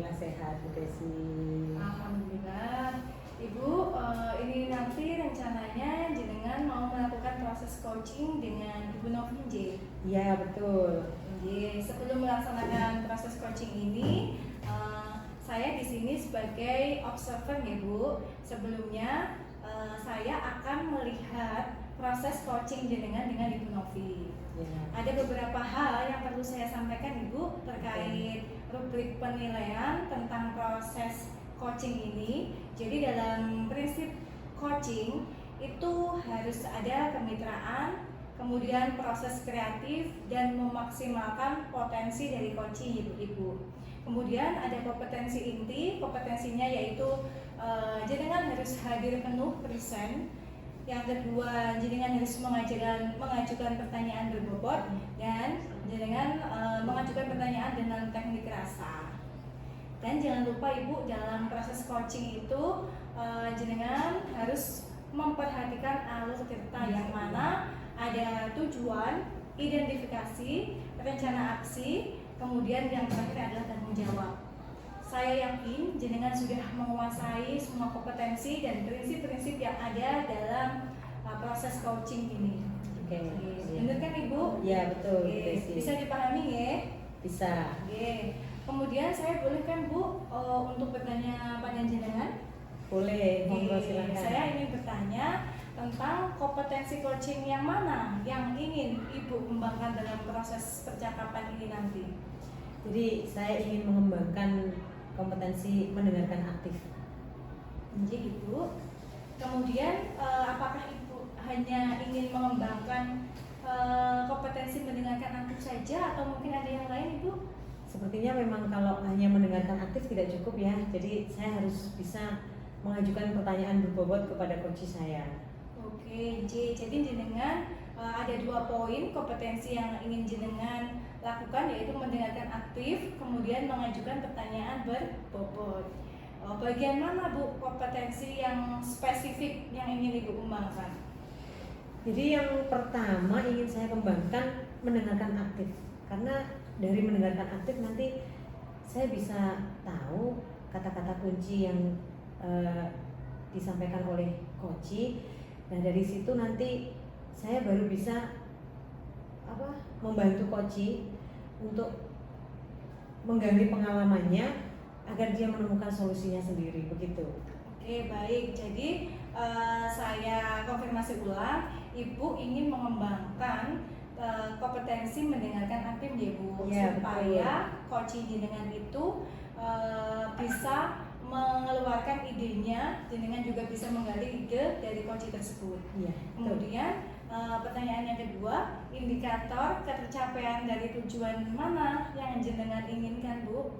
Alhamdulillah sehat Bu Desi. Alhamdulillah. Ibu, ini nanti rencananya jenengan mau melakukan proses coaching dengan Ibu Novi J. Iya betul. Sebelum melaksanakan proses coaching ini, saya di sini sebagai observer ya Bu. Sebelumnya saya akan melihat proses coaching jenengan dengan Ibu Novi. Ya. Ada beberapa hal yang perlu saya sampaikan Ibu terkait rubrik penilaian tentang proses coaching ini. Jadi dalam prinsip coaching itu harus ada kemitraan, kemudian proses kreatif dan memaksimalkan potensi dari coaching ibu-ibu. Kemudian ada kompetensi inti, kompetensinya yaitu jenengan harus hadir penuh present. Yang kedua, jenengan harus mengajukan pertanyaan berbobot dan jenengan mengajukan pertanyaan dengan teknik rasa. Dan jangan lupa Ibu, dalam proses coaching itu jenengan harus memperhatikan alur cerita yang mana ada tujuan, identifikasi, rencana aksi, kemudian yang terakhir adalah tanggung jawab. Saya yakin jenengan sudah menguasai semua kompetensi dan prinsip-prinsip yang ada dalam proses coaching ini. Oke. Benar kan Ibu? Iya betul. Bisa dipahami ya? Bisa. Oke. Kemudian saya boleh kan Bu untuk bertanya pada jenengan? Boleh, monggo silakan. Saya ingin bertanya tentang kompetensi coaching yang mana yang ingin Ibu kembangkan dalam proses percakapan ini nanti. Jadi saya ingin mengembangkan kompetensi mendengarkan aktif. Jadi Ibu. Kemudian apakah Ibu hanya ingin mengembangkan kompetensi mendengarkan aktif saja atau mungkin ada yang lain Ibu? Sepertinya memang kalau hanya mendengarkan aktif tidak cukup ya. Jadi saya harus bisa mengajukan pertanyaan berbobot kepada coach saya. Oke, jadi jenengan ada 2 poin kompetensi yang ingin jenengan lakukan, yaitu mendengarkan aktif, kemudian mengajukan pertanyaan berbobot. Bagian mana Bu kompetensi yang spesifik yang ingin Ibu kembangkan? Jadi yang pertama ingin saya kembangkan mendengarkan aktif, karena dari mendengarkan aktif nanti saya bisa tahu kata-kata kunci yang disampaikan oleh coach. Nah dari situ nanti saya baru bisa membantu coach untuk menggali pengalamannya agar dia menemukan solusinya sendiri, begitu. Oke, baik. Jadi saya konfirmasi ulang, Ibu ingin mengembangkan kompetensi mendengarkan aktif ya Bu, ya, supaya coaching jenengan itu bisa mengeluarkan idenya, jenengan juga bisa menggali ide dari coaching tersebut. Ya, kemudian pertanyaan yang kedua, indikator ketercapaian dari tujuan mana yang jenengan inginkan Bu?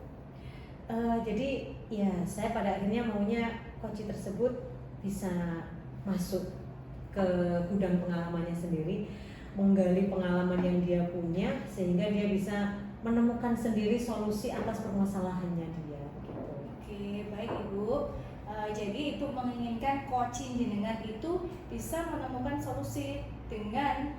Jadi ya saya pada akhirnya maunya coach tersebut bisa masuk ke gudang pengalamannya sendiri, menggali pengalaman yang dia punya sehingga dia bisa menemukan sendiri solusi atas permasalahannya dia. Gitu. Oke, baik Ibu. Jadi Ibu menginginkan coaching jenengan itu bisa menemukan solusi dengan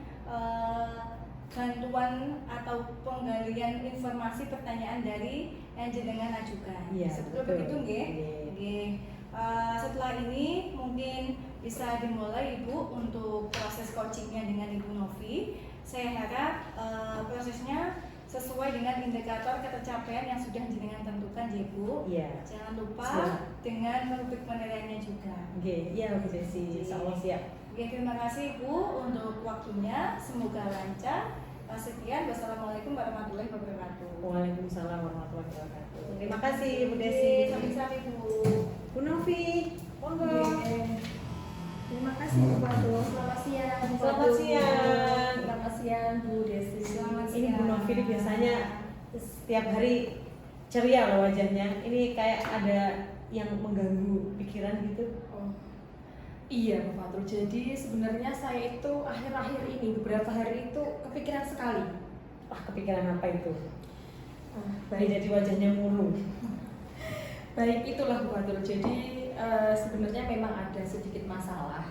bantuan atau penggalian informasi pertanyaan dari yang jenengan ajukan. Iya, Seperti begitu nggih? Setelah ini mungkin bisa dimulai Ibu untuk proses coachingnya dengan Ibu Novi. Saya harap prosesnya sesuai dengan indikator ketercapaian yang sudah jenengan tentukan ya Bu. Iya. Jangan lupa dengan rubrik penilaiannya juga. Iya Bu Desi, insyaallah siap. Terima kasih Bu untuk waktunya, semoga lancar. Sekian, wassalamualaikum warahmatullahi wabarakatuh. Waalaikumsalam warahmatullahi wabarakatuh. Terima kasih Bu Desi. Sampai-sampai Bu. Bu Novi, monggo. Terima kasih Bu Fadul. Selamat siang. Selamat siang. Selamat siang Bu Desi. Selamat Ini siang. Bu Novi ini biasanya setiap hari ceria loh wajahnya. Ini kayak ada yang mengganggu pikiran gitu. Iya Bu Fadul. Jadi sebenarnya saya itu akhir-akhir ini beberapa hari itu kepikiran sekali. Wah, kepikiran apa itu? Baik. Jadi wajahnya murung. Baik, itulah Bu Fadul. Jadi sebenarnya memang ada sedikit masalah.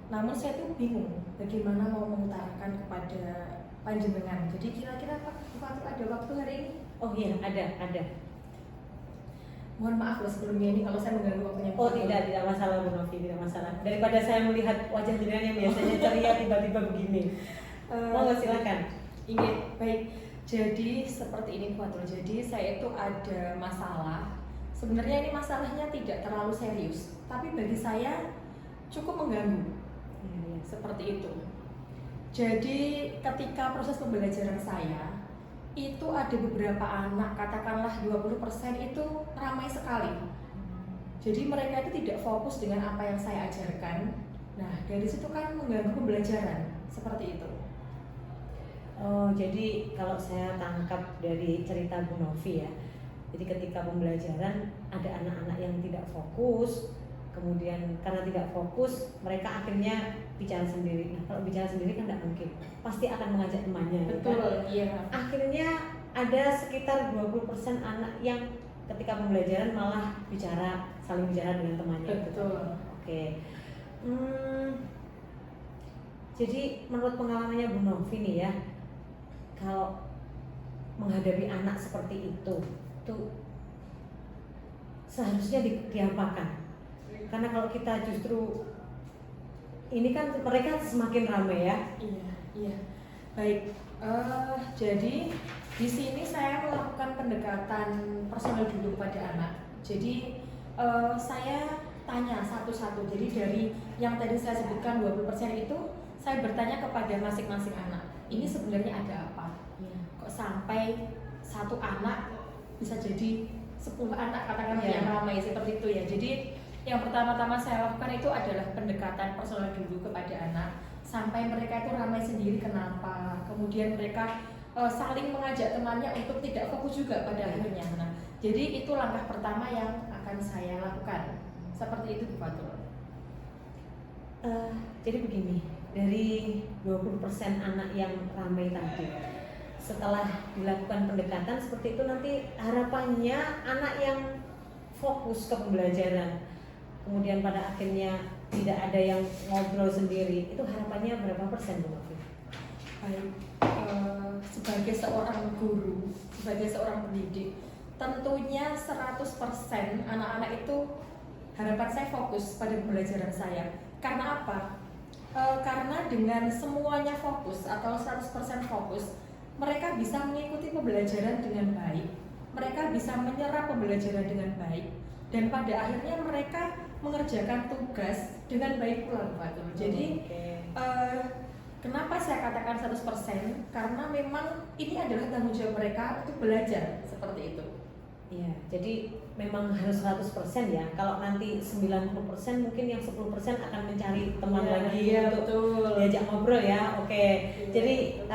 Namun saya tuh bingung bagaimana mau mengutarakan kepada panjenengan. Jadi kira-kira Pak Bu Fadul ada waktu hari ini? Oh iya, ada. Mohon maaf loh sebelumnya ini kalau saya mengganggu waktunya. Oh tidak masalah Bu Novi, tidak masalah. Daripada saya melihat wajah jenengan yang biasanya ceria tiba-tiba begini. Monggo silakan. Ingin baik. Jadi seperti ini Bu Atul. Jadi saya itu ada masalah. Sebenarnya ini masalahnya tidak terlalu serius, tapi bagi saya cukup mengganggu. Seperti itu. Jadi ketika proses pembelajaran saya itu ada beberapa anak, katakanlah 20% itu ramai sekali. Jadi mereka itu tidak fokus dengan apa yang saya ajarkan. Nah, dari situ kan mengganggu pembelajaran. Seperti itu. Oh, jadi kalau saya tangkap dari cerita Bu Novi ya, jadi ketika pembelajaran ada anak-anak yang tidak fokus, kemudian karena tidak fokus mereka akhirnya bicara sendiri. Nah, kalau bicara sendiri kan tidak mungkin, pasti akan mengajak temannya. Betul, kan? iya. Akhirnya ada sekitar 20% anak yang ketika pembelajaran malah saling bicara dengan temannya. Betul. Oke. Jadi menurut pengalamannya Bu Novi nih ya, kalau menghadapi anak seperti itu tuh seharusnya diapakan? Karena kalau kita justru ini kan mereka semakin ramai ya. Iya. Baik. Jadi di sini saya melakukan pendekatan personal dulu pada anak. Jadi saya tanya satu-satu. Jadi dari yang tadi saya sebutkan 20% itu saya bertanya kepada masing-masing anak. Ini sebenarnya ada apa? Kok sampai satu anak bisa jadi 10 anak katakanlah yang ramai seperti itu ya. Jadi yang pertama-tama saya lakukan itu adalah pendekatan personal dulu kepada anak sampai mereka itu ramai sendiri kenapa. Kemudian mereka saling mengajak temannya untuk tidak fokus juga pada akhirnya. Nah, jadi itu langkah pertama yang akan saya lakukan. Seperti itu Bu Fatul. Jadi begini, dari 20% anak yang ramai tadi, setelah dilakukan pendekatan seperti itu nanti harapannya anak yang fokus ke pembelajaran, kemudian pada akhirnya tidak ada yang ngobrol sendiri, itu harapannya berapa persen Bu Novi? Baik, sebagai seorang guru, sebagai seorang pendidik, tentunya 100% anak-anak itu harapan saya fokus pada pembelajaran saya. Karena apa? Karena dengan semuanya fokus atau 100% fokus, mereka bisa mengikuti pembelajaran dengan baik, mereka bisa menyerap pembelajaran dengan baik, dan pada akhirnya mereka mengerjakan tugas dengan baik pula Pak. Jadi kenapa saya katakan 100%? Karena memang ini adalah tanggung jawab mereka untuk belajar seperti itu. Iya, jadi memang harus 100% ya. Kalau nanti 90% mungkin yang 10% akan mencari teman lagi untuk diajak ngobrol ya. Oke. Jadi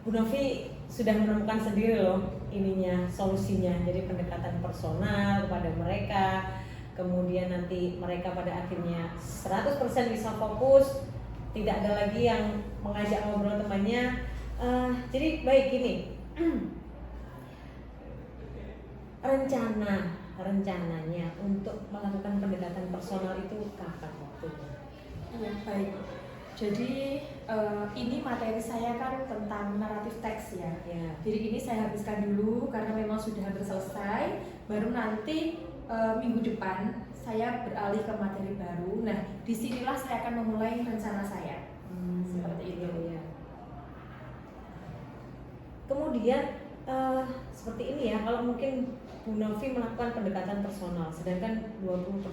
Bu Novi sudah menemukan sendiri loh solusinya. Jadi pendekatan personal kepada mereka, kemudian nanti mereka pada akhirnya 100% bisa fokus, tidak ada lagi yang mengajak ngobrol temannya. Jadi baik ini rencananya untuk melakukan pendekatan personal itu kapan waktunya? Iya, baik. Jadi ini materi saya kan tentang naratif teks ya. Jadi ini saya habiskan dulu karena memang sudah hampir selesai. Baru nanti minggu depan saya beralih ke materi baru. Nah, disinilah saya akan memulai rencana saya. Seperti itu. Ya. Kemudian seperti ini ya, kalau mungkin Bu Novi melakukan pendekatan personal, sedangkan 20%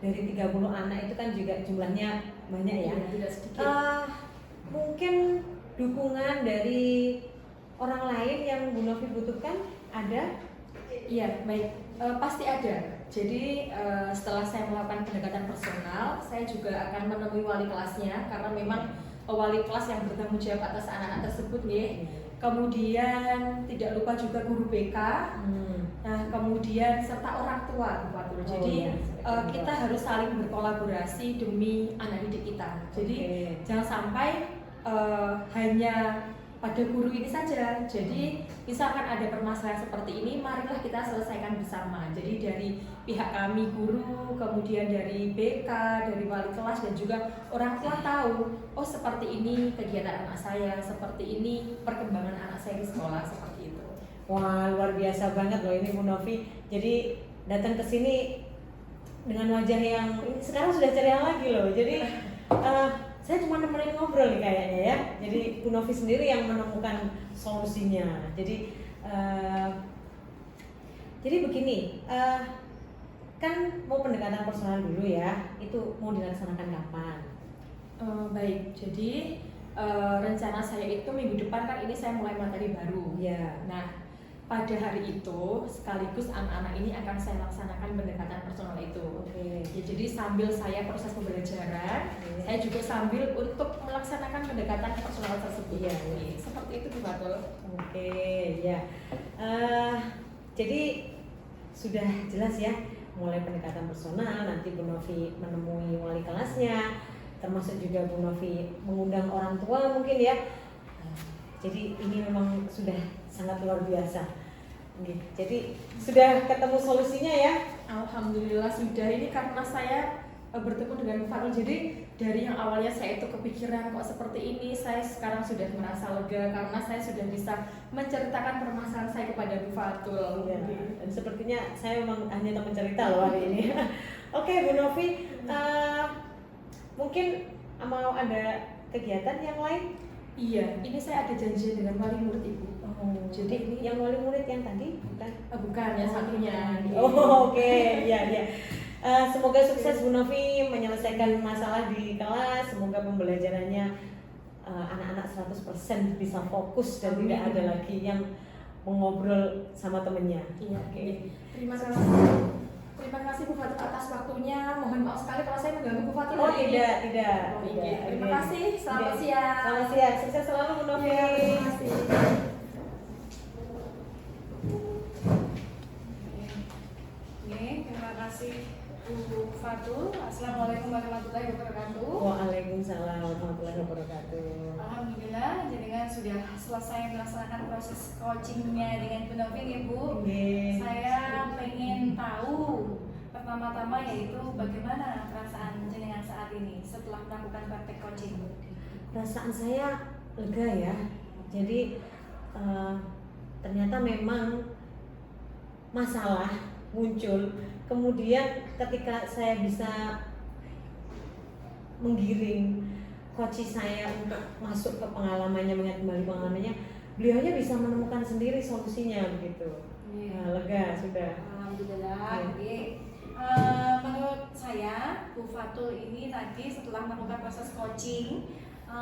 dari 30 anak itu kan juga jumlahnya banyak ya. Tidak sedikit. Mungkin dukungan dari orang lain yang Bu Novi butuhkan ada? Iya, baik. Pasti ada. Jadi setelah saya melakukan pendekatan personal, saya juga akan menemui wali kelasnya karena memang wali kelas yang bertanggung jawab atas anak-anak tersebut nih. Kemudian tidak lupa juga guru BK. Nah, kemudian serta orang tua Bu Fatul. Jadi kita harus saling berkolaborasi demi anak didik kita. Jadi jangan sampai hanya pada guru ini saja. Jadi misalkan ada permasalahan seperti ini, marilah kita selesaikan bersama. Jadi dari pihak kami guru, kemudian dari BK, dari wali kelas dan juga orang tua tahu, oh seperti ini kegiatan anak saya, seperti ini perkembangan anak saya di sekolah, seperti itu. Wah, luar biasa banget loh ini Bu Novi. Jadi datang ke sini dengan wajah yang ini sekarang sudah ceria lagi loh. Jadi saya cuma nemenin ngobrol nih kayaknya ya. Jadi Bu Novi sendiri yang menemukan solusinya. Jadi begini, kan mau pendekatan personal dulu ya. Itu mau dilaksanakan kapan? Baik, jadi rencana saya itu minggu depan kan ini saya mulai materi baru. Ya. Nah, pada hari itu sekaligus anak-anak ini akan saya laksanakan pendekatan personal itu. Oke. Ya, jadi sambil saya proses pembelajaran, saya juga sambil untuk melaksanakan pendekatan personal tersebut. Iya. Seperti itu Bu Fatul. Oke, ya. Jadi sudah jelas ya, mulai pendekatan personal, nanti Bu Novi menemui wali kelasnya, termasuk juga Bu Novi mengundang orang tua mungkin ya. Jadi ini memang sudah sangat luar biasa. Jadi sudah ketemu solusinya ya? Alhamdulillah sudah. Ini karena saya bertemu dengan Bu Fatul. Jadi dari yang awalnya saya itu kepikiran kok seperti ini, saya sekarang sudah merasa lega karena saya sudah bisa menceritakan permasalahan saya kepada Bu Fatul. Ya, dan sepertinya saya memang hanya teman cerita loh hari ini. Oke Bu Novi, mungkin mau ada kegiatan yang lain? Iya, ini saya ada janjian dengan wali murid Ibu. Jadi ini yang wali murid yang tadi bukan? Bukan, yang satunya. Oke, ya. Semoga sukses Bu Novi menyelesaikan masalah di kelas. Semoga pembelajarannya anak-anak 100% bisa fokus dan tidak ada lagi yang mengobrol sama temennya. Iya, Oke. Terima kasih. Terima kasih Bu Fatul atas waktunya. Mohon maaf sekali kalau saya mengganggu Bu Fatul. Oh hari ini. tidak. Terima kasih. Selamat Oke. siang. Selamat siang. Sukses selalu Bu Novi. Iya, terima kasih. Terima kasih Bu Fatul. Assalamualaikum warahmatullahi wabarakatuh. Waalaikumsalam warahmatullahi wabarakatuh. Alhamdulillah, jenengan sudah selesai melaksanakan proses coachingnya dengan Bu Novi ya Bu. Saya pengen tahu pertama-tama yaitu bagaimana perasaan jenengan saat ini setelah melakukan praktek coaching. Perasaan saya lega ya. Jadi ternyata memang masalah muncul. Kemudian ketika saya bisa menggiring coach saya untuk masuk ke pengalamannya, mengingat kembali pengalamannya, beliaunya bisa menemukan sendiri solusinya begitu. Lega sudah. Alhamdulillah. Menurut saya Bu Fatul ini tadi setelah melakukan proses coaching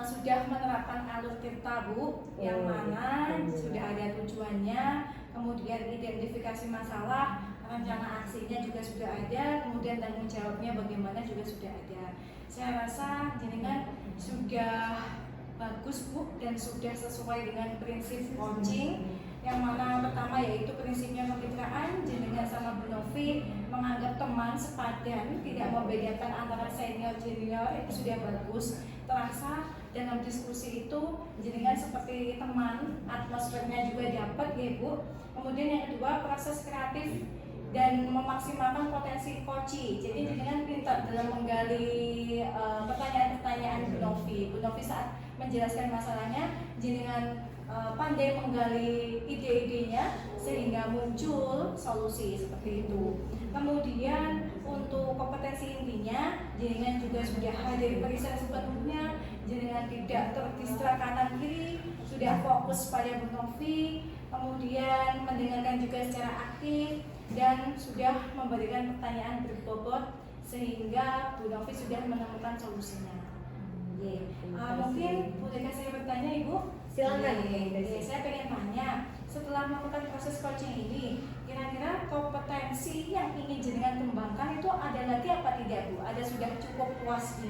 sudah menerapkan alur tirta Bu, yang mana sudah ada tujuannya, kemudian identifikasi masalah, rencana aksinya juga sudah ada, kemudian tanggung jawabnya bagaimana juga sudah ada. Saya rasa jenengan sudah bagus Bu dan sudah sesuai dengan prinsip coaching, yang mana pertama yaitu prinsipnya kemitraan. Jenengan sama Bu Novi menganggap teman sepadan, tidak membedakan antara senior junior, itu sudah bagus. Terasa dalam diskusi itu jenengan seperti teman, atmosfernya juga dapat ya Bu. Kemudian yang kedua, proses kreatif dan memaksimalkan potensi coach. Jadi jenengan pintar dalam menggali pertanyaan-pertanyaan Bu Novi. Bu Novi saat menjelaskan masalahnya, jenengan pandai menggali ide-idenya sehingga muncul solusi seperti itu. Kemudian untuk kompetensi intinya, jenengan juga sudah hadir periset sepenuhnya, jenengan tidak terdistra kanan kiri, sudah fokus pada Bu Novi, kemudian mendengarkan juga secara aktif, dan sudah memberikan pertanyaan berbobot sehingga Bu Novi sudah menemukan solusinya. Mungkin bolehkah saya bertanya Ibu? Silakan. Saya pengen tanya, setelah melakukan proses coaching ini, kira-kira kompetensi yang ingin jenengan kembangkan itu ada lagi apa tidak Bu? Ada sudah cukup puas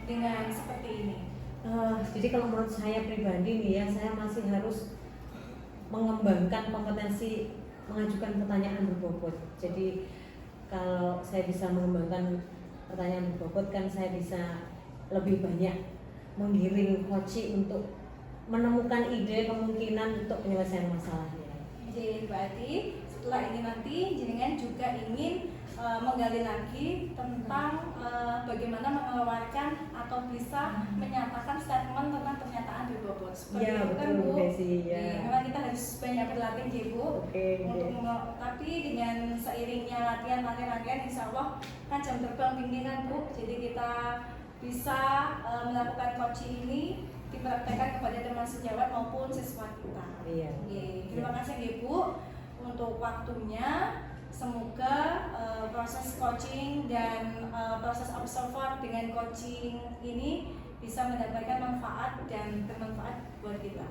dengan seperti ini? Jadi kalau menurut saya pribadi nih ya, saya masih harus mengembangkan kompetensi mengajukan pertanyaan berbobot. Jadi kalau saya bisa mengembangkan pertanyaan berbobot, kan saya bisa lebih banyak menggiring coach untuk menemukan ide kemungkinan untuk penyelesaian masalahnya. Jadi berarti setelah ini nanti jenengan juga ingin menggali lagi tentang bagaimana mengeluarkan atau bisa menyatakan statement tentang pernyataan adu bobot. Seperti Iya itu kan, betul Bu. Bu Desi ya. Iya, memang kita harus banyak berlatih ya Bu. Oke. Tapi dengan seiringnya latihan, insya Allah kan jam terbang tinggi kan Bu. Jadi kita bisa melakukan coaching ini dipraktekkan kepada teman sejawat maupun siswa kita. Iya. Terima kasih ya Bu untuk waktunya. Semoga proses coaching dan proses observer dengan coaching ini bisa mendapatkan manfaat dan bermanfaat buat kita.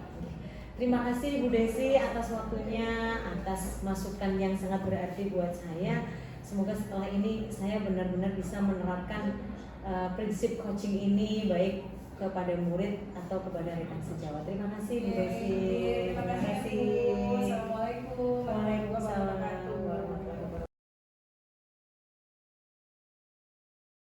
Terima kasih Bu Desi atas waktunya, atas masukan yang sangat berarti buat saya. Semoga setelah ini saya benar-benar bisa menerapkan prinsip coaching ini baik kepada murid atau kepada rekan sejawat. Terima kasih Bu Desi.